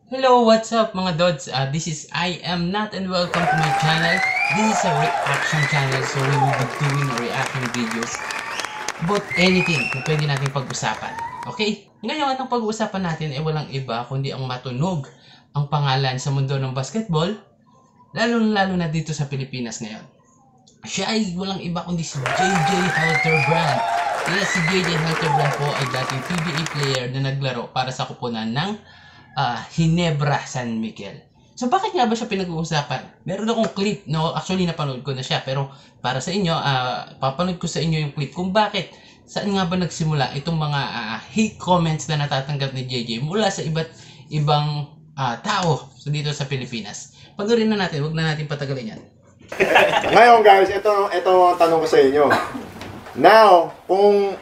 Hello, what's up mga Dods? This is I am Nat and welcome to my channel. This is a reaction channel, so we will be doing reaction videos about anything na pwede natin pag-usapan. Okay? Ngayon, ang pag-uusapan natin ay walang iba kundi ang matunog ang pangalan sa mundo ng basketball, lalo na dito sa Pilipinas ngayon. Siya ay walang iba kundi si JJ Halterbrand. Yes, si JJ Halterbrand po ay dating PBA player na naglaro para sa kupunan ng Ginebra San Miguel. So bakit nga ba siya pinag-uusapan? Meron akong clip, no? Actually napanood ko na siya, pero para sa inyo, papanood ko sa inyo yung clip kung bakit, saan nga ba nagsimula itong mga hate comments na natatanggap ni JJ mula sa iba't ibang tao dito sa Pilipinas. Panoorin na natin, wag na natin patagalin yan. Ngayon guys, ito ang tanong ko sa inyo. Now, kung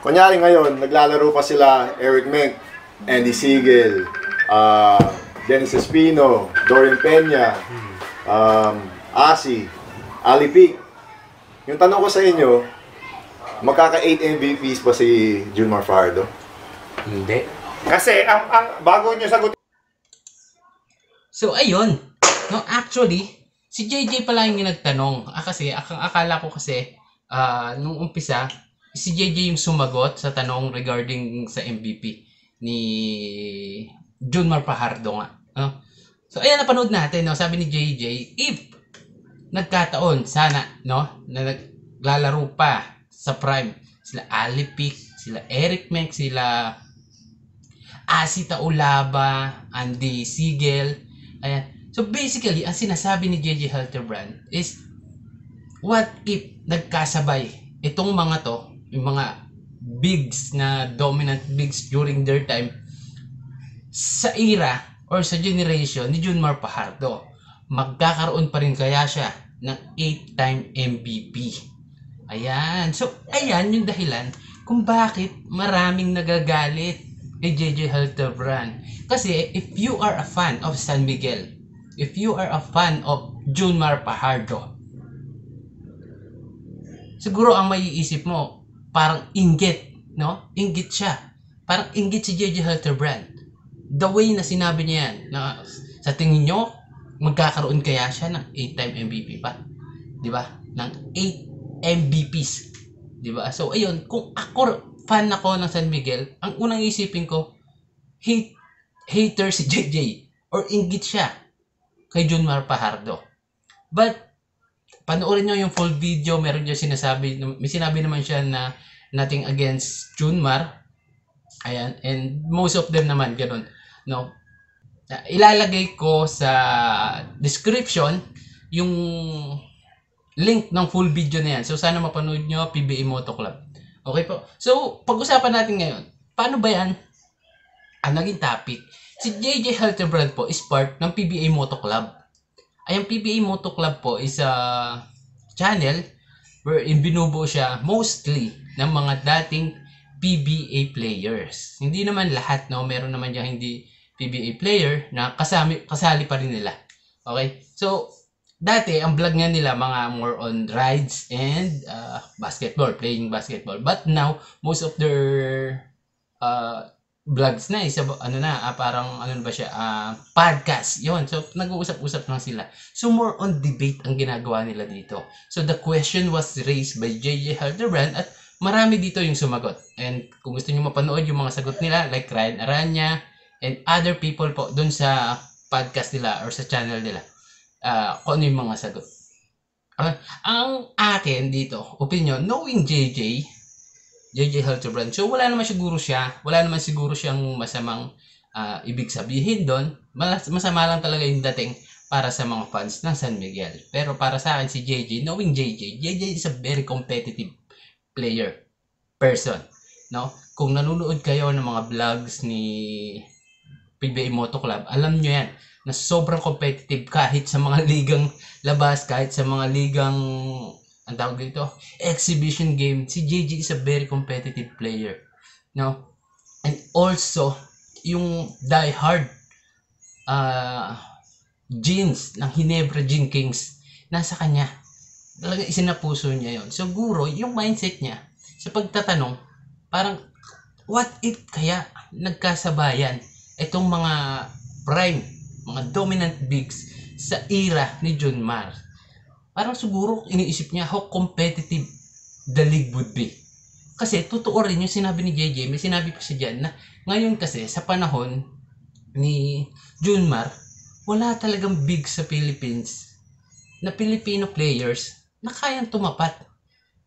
kunyari ngayon, naglalaro pa sila Eric Menk, Andy Siegel, Dennis Espino, Dorian Peña, Asi, Ali Pic. Yung tanong ko sa inyo, magkaka-8 MVPs ba si Junmar Fajardo? Hindi. Kasi ang bago niyo sagutin. So ayun, no, actually si JJ pala yung nagtanong. Kasi akala ko kasi nung umpisa si JJ yung sumagot sa tanong regarding sa MVP ni Junmar Fajardo nga. No? So ayan, napanood natin, no? Sabi ni JJ, if nagkataon sana, no, na naglalaro pa sa prime sila Ali Pic, sila Eric Menk, sila Asi Taulaba, Andy Siegel. Ayan. So basically, ang sinasabi ni JJ Halterbrand is, what if nagkasabay itong mga to, yung mga bigs na dominant bigs during their time sa era or sa generation ni Junmar Fajardo, magkakaroon pa rin kaya siya ng 8-time MVP. Ayan. So ayan yung dahilan kung bakit maraming nagagalit kay JJ Halterbrand. Kasi if you are a fan of San Miguel, if you are a fan of Junmar Fajardo, siguro ang maiisip mo, parang inggit, no? Inggit siya. Parang inggit si JJ Halterbrand. The way na sinabi niya yan, na sa tingin nyo, magkakaroon kaya siya ng 8-time MVP pa? Di ba? Ng 8 MVPs. Di ba? So, ayun, kung ako, fan ako ng San Miguel, ang unang isipin ko, hater si JJ or inggit siya kay Junmar Fajardo. But panoorin nyo yung full video, meron dyan sinasabi, may sinabi naman siya na nothing against Junmar. Ayan, and most of them naman ganun, no? Ilalagay ko sa description yung link ng full video na yan. So sana mapanood nyo, PBA Moto Club. Okay po. So pag-usapan natin ngayon, paano ba yan ang naging topic? Si JJ Halterbrand po is part ng PBA Moto Club. Ay, ang PBA Moto Club po is a channel wherein binubuo siya mostly ng mga dating PBA players. Hindi naman lahat, no? Meron naman diyang hindi PBA player na kasali pa rin nila. Okay? So, dati, ang vlog nga nila mga more on rides and basketball, playing basketball. But now, most of their vlogs na isa parang ano ba siya, podcast yon. So nag-uusap-usap lang sila, so more on debate ang ginagawa nila dito. So the question was raised by JJ Halterbrand at marami dito yung sumagot, and kung gusto niyo mapanood yung mga sagot nila like Ryan Aranya and other people po dun sa podcast nila or sa channel nila, kung ano yung mga sagot. Ang akin dito opinion, knowing JJ Halterbrand. So wala naman siguro siyang masamang ibig sabihin doon. Masama lang talaga yung dating para sa mga fans ng San Miguel. Pero para sa akin si JJ, knowing JJ is a very competitive person, no? Kung nanonood kayo ng mga vlogs ni PBA Moto Club, alam nyo yan na sobrang competitive kahit sa mga ligang labas, kahit sa mga ligang ang tawag dito, exhibition game. Si JJ is a very competitive player, no? And also yung diehard jeans ng Ginebra Gin Kings nasa kanya. Talaga isinapuso niya yon. Siguro yung mindset niya sa pagtatanong, parang what if kaya nagkasabayan itong mga prime, mga dominant bigs sa era ni John Mar. Parang siguro iniisip niya how competitive the league would be. Kasi totoo rin yung sinabi ni JJ, may sinabi pa siya dyan na ngayon kasi sa panahon ni John Mar, wala talagang big sa Philippines na Filipino players na kayang tumapat.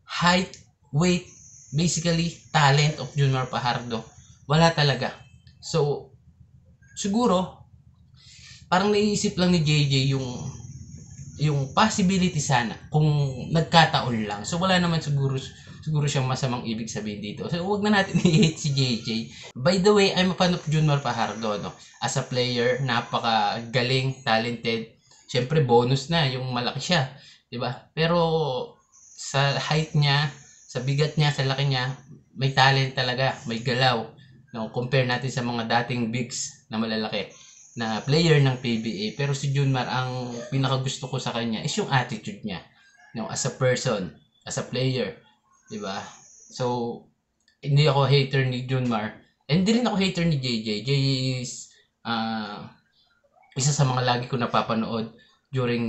Height, weight, basically talent of Junmar Fajardo, wala talaga. So, siguro, parang naiisip lang ni JJ yung possibility sana kung nagkataon lang. So, wala naman siguro siyang masamang ibig sabihin dito. So, huwag na natin i-hate si JJ. By the way, I'm a fan of Junmar Fajardo, no? As a player, napakagaling, talented. Siyempre, bonus na yung malaki siya, diba? Pero sa height niya, sa bigat niya, sa laki niya, may talent talaga, may galaw. No, compare natin sa mga dating bigs na malalaki na player ng PBA. Pero si Junmar, ang pinakagusto ko sa kanya is yung attitude niya, no, as a person, as a player, 'di ba? So, hindi ako hater ni Junmar, and hindi rin ako hater ni JJ. JJ is isa sa mga lagi ko napapanood during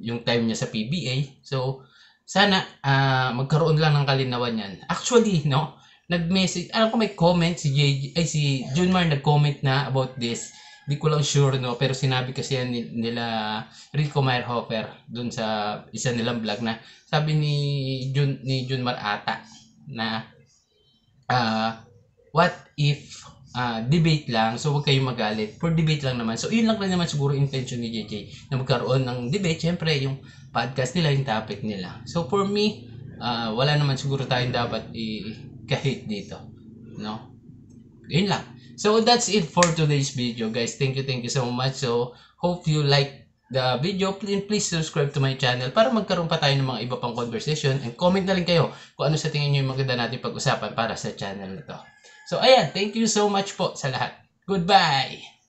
yung time niya sa PBA. So, sana magkaroon lang ng kalinawan yan. Actually, no, nag-message, alam ko may comment si si Junmar nag-comment na about this. Hindi ko lang sure, no, pero sinabi kasi yan nila Rico Meyerhofer dun sa isa nilang vlog na sabi ni Junmar ata na what if debate lang, so huwag kayong magalit. For debate lang naman. So, yun lang naman siguro intention ni JJ na magkaroon ng debate. Siyempre, yung podcast nila, yung topic nila. So, for me, wala naman siguro tayong dapat i-hate dito. No? Yun lang. So, that's it for today's video, guys. Thank you so much. So, hope you like the video. Please subscribe to my channel para magkaroon pa tayo ng mga iba pang conversation. And comment na rin kayo kung ano sa tingin nyo yung maganda natin pag-usapan para sa channel na to. So, ayan. Thank you so much po sa lahat. Goodbye!